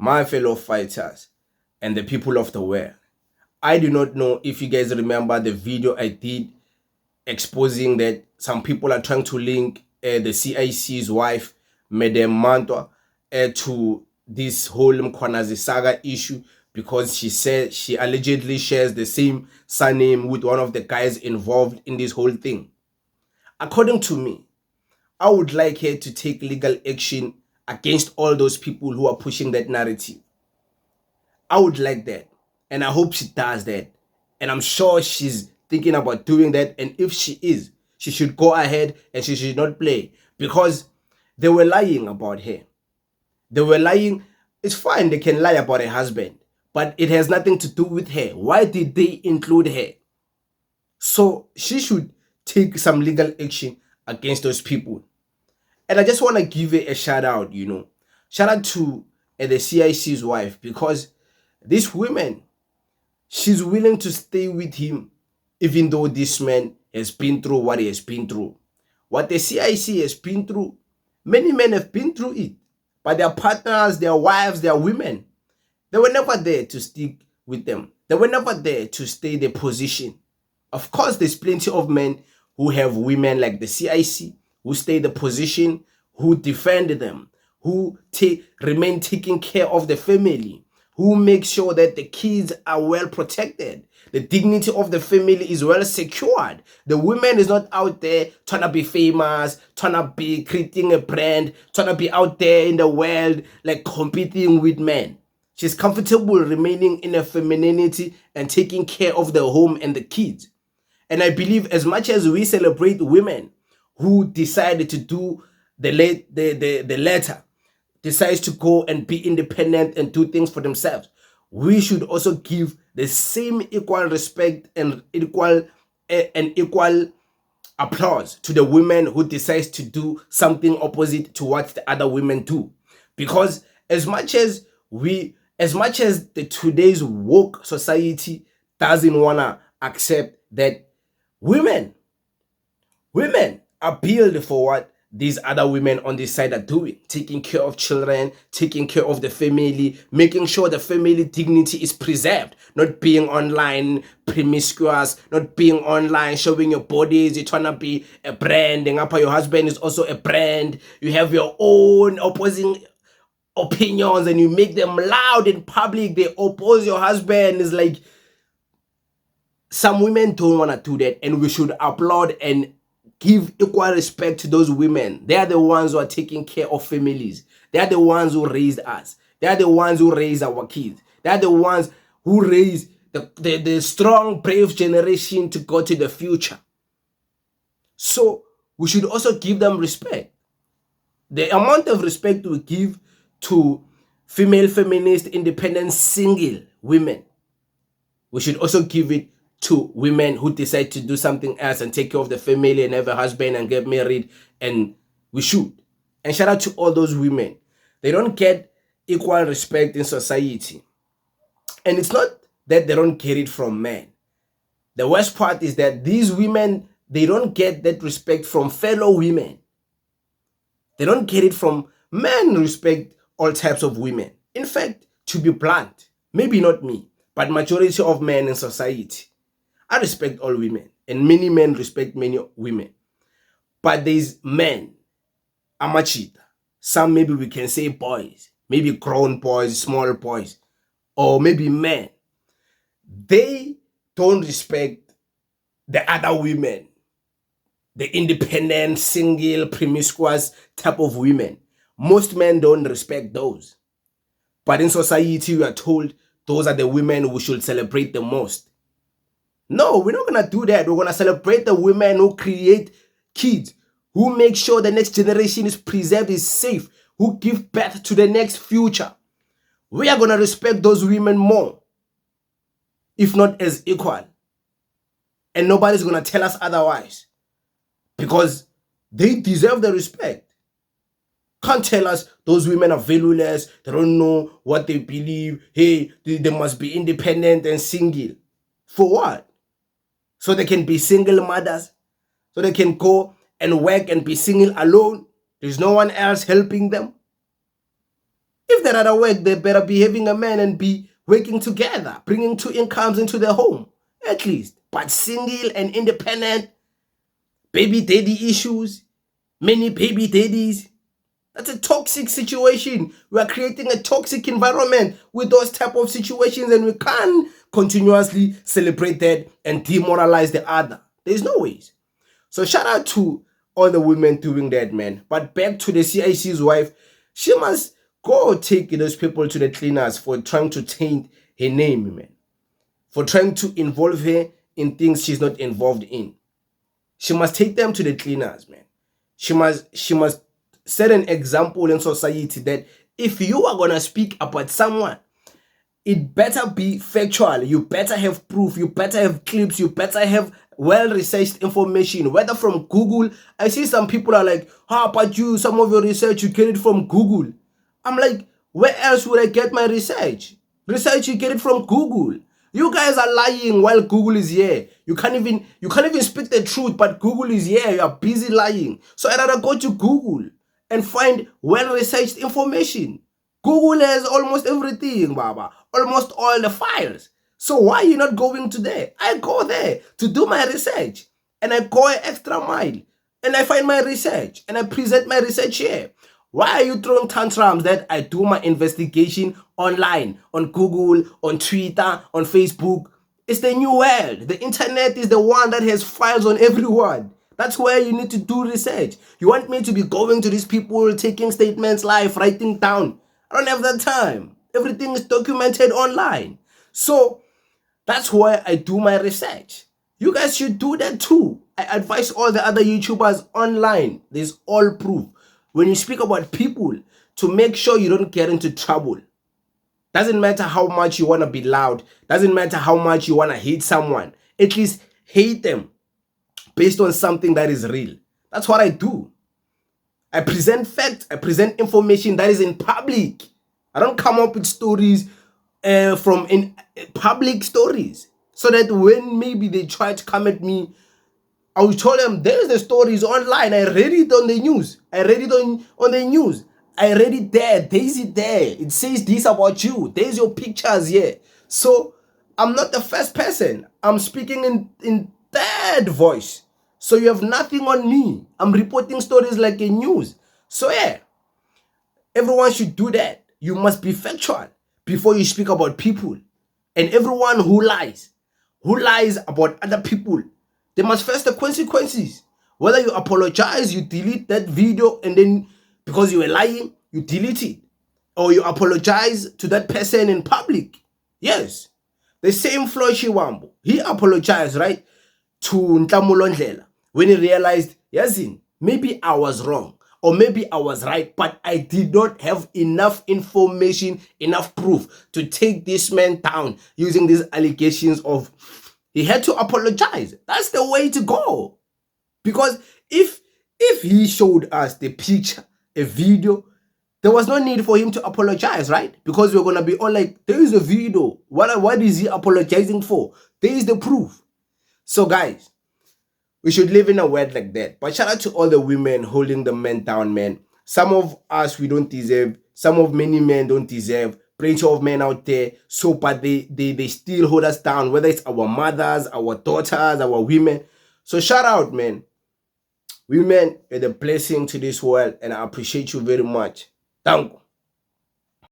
my fellow fighters, and the people of the world. I do not know if you guys remember the video I did exposing that some people are trying to link the CIC's wife, Madam Mantwa, to this whole Mkhwanazi Saga issue because she said she allegedly shares the same surname with one of the guys involved in this whole thing. According to me, I would like her to take legal action against all those people who are pushing that narrative. I would like that. And I hope she does that. And I'm sure she's thinking about doing that. And if she is, she should go ahead and she should not play. Because they were lying about her. They were lying. It's fine, they can lie about her husband. But it has nothing to do with her. Why did they include her? So she should take some legal action against those people. And I just want to give it a shout out, Shout out to the CIC's wife, because this woman, she's willing to stay with him even though this man has been through what he has been through. What the CIC has been through, many men have been through it. But their partners, their wives, their women, they were never there to stick with them. They were never there to stay their position. Of course, there's plenty of men who have women like the CIC, who stay the position, who defend them, who remain taking care of the family, who make sure that the kids are well protected. The dignity of the family is well secured. The woman is not out there trying to be famous, trying to be creating a brand, trying to be out there in the world like competing with men. She's comfortable remaining in her femininity and taking care of the home and the kids. And I believe as much as we celebrate women who decided to do the latter, decides to go and be independent and do things for themselves, we should also give the same equal respect and equal applause to the women who decides to do something opposite to what the other women do. Because as much as the today's woke society doesn't wanna accept that women are built for what these other women on this side are doing, taking care of children, taking care of the family, making sure the family dignity is preserved, not being online promiscuous, not being online showing your bodies, you're trying to be a brand, and your husband is also a brand, you have your own opposing opinions and you make them loud in public, they oppose your husband. It's like some women don't want to do that, and we should applaud and give equal respect to those women. They are the ones who are taking care of families. They are the ones who raised us. They are the ones who raised our kids. They are the ones who raised the strong, brave generation to go to the future. So we should also give them respect. The amount of respect we give to female feminist, independent, single women, we should also give it to women who decide to do something else and take care of the family and have a husband and get married, and we should. And shout out to all those women. They don't get equal respect in society. And it's not that they don't get it from men. The worst part is that these women, they don't get that respect from fellow women. They don't get it from men. Respect all types of women. In fact, to be blunt, maybe not me, but majority of men in society, I respect all women, and many men respect many women. But there's men, amachita, some maybe we can say boys, maybe grown boys, small boys, or maybe men. They don't respect the other women, the independent, single, promiscuous type of women. Most men don't respect those. But in society, we are told those are the women we should celebrate the most. No, we're not going to do that. We're going to celebrate the women who create kids, who make sure the next generation is preserved, is safe, who give birth to the next future. We are going to respect those women more, if not as equal. And nobody's going to tell us otherwise, because they deserve the respect. Can't tell us those women are valueless, they don't know what they believe, hey, they must be independent and single. For what? So they can be single mothers, so they can go and work and be single alone. There's no one else helping them. If they're at a work, they better be having a man and be working together, bringing two incomes into their home, at least. But single and independent, baby daddy issues, many baby daddies, that's a toxic situation. We are creating a toxic environment with those type of situations, and we can't continuously celebrate that and demoralize the other. There's no ways. So shout out to all the women doing that, man. But back to the CIC's wife, she must go take those people to the cleaners for trying to taint her name, man. For trying to involve her in things she's not involved in. She must take them to the cleaners, man. She must set an example in society that if you are gonna speak about someone, it better be factual. You better have proof. You better have clips. You better have well-researched information, whether from Google. I see some people are like, how about you? Some of your research, you get it from Google. I'm like, where else would I get my research? Research, you get it from Google. You guys are lying while Google is here. You can't even speak the truth, but Google is here. You are busy lying. So I'd rather go to Google and find well-researched information. Google has almost everything, Baba. Almost all the files. So why are you not going to there? I go there to do my research. And I go an extra mile. And I find my research. And I present my research here. Why are you throwing tantrums that I do my investigation online, on Google, on Twitter, on Facebook? It's the new world. The internet is the one that has files on everyone. That's where you need to do research. You want me to be going to these people, taking statements live, writing down. I don't have that time. Everything is documented online. So that's why I do my research. You guys should do that too. I advise all the other YouTubers online. There's all proof. When you speak about people, to make sure you don't get into trouble. Doesn't matter how much you want to be loud. Doesn't matter how much you want to hate someone. At least hate them based on something that is real. That's what I do. I present facts. I present information that is in public. I don't come up with stories from in public stories. So that when maybe they try to come at me, I will tell them there's the stories online. I read it on the news. I read it on the news. I read it there. There's it there. It says this about you. There's your pictures here. So I'm not the first person. I'm speaking in third voice. So you have nothing on me. I'm reporting stories like a news. So yeah, everyone should do that. You must be factual before you speak about people. And everyone who lies about other people, they must face the consequences. Whether you apologize, you delete that video, and then because you were lying, you delete it. Or you apologize to that person in public. Yes. The same Flo Shiwambo. He apologized, right? To Ntamulondlela. When he realized, Yazin, maybe I was wrong. Or maybe I was right, but I did not have enough information, enough proof to take this man down using these allegations of... He had to apologize. That's the way to go. Because if he showed us the picture, a video, there was no need for him to apologize, right? Because we're going to be all like, there is a video. What is he apologizing for? There is the proof. So guys, we should live in a world like that. But shout out to all the women holding the men down, man. Some of us, we don't deserve. Some of many men don't deserve. Plenty of men out there, so but they still hold us down, whether it's our mothers, our daughters, our women. So shout out, man. Women are the blessing to this world, and I appreciate you very much. Thank you.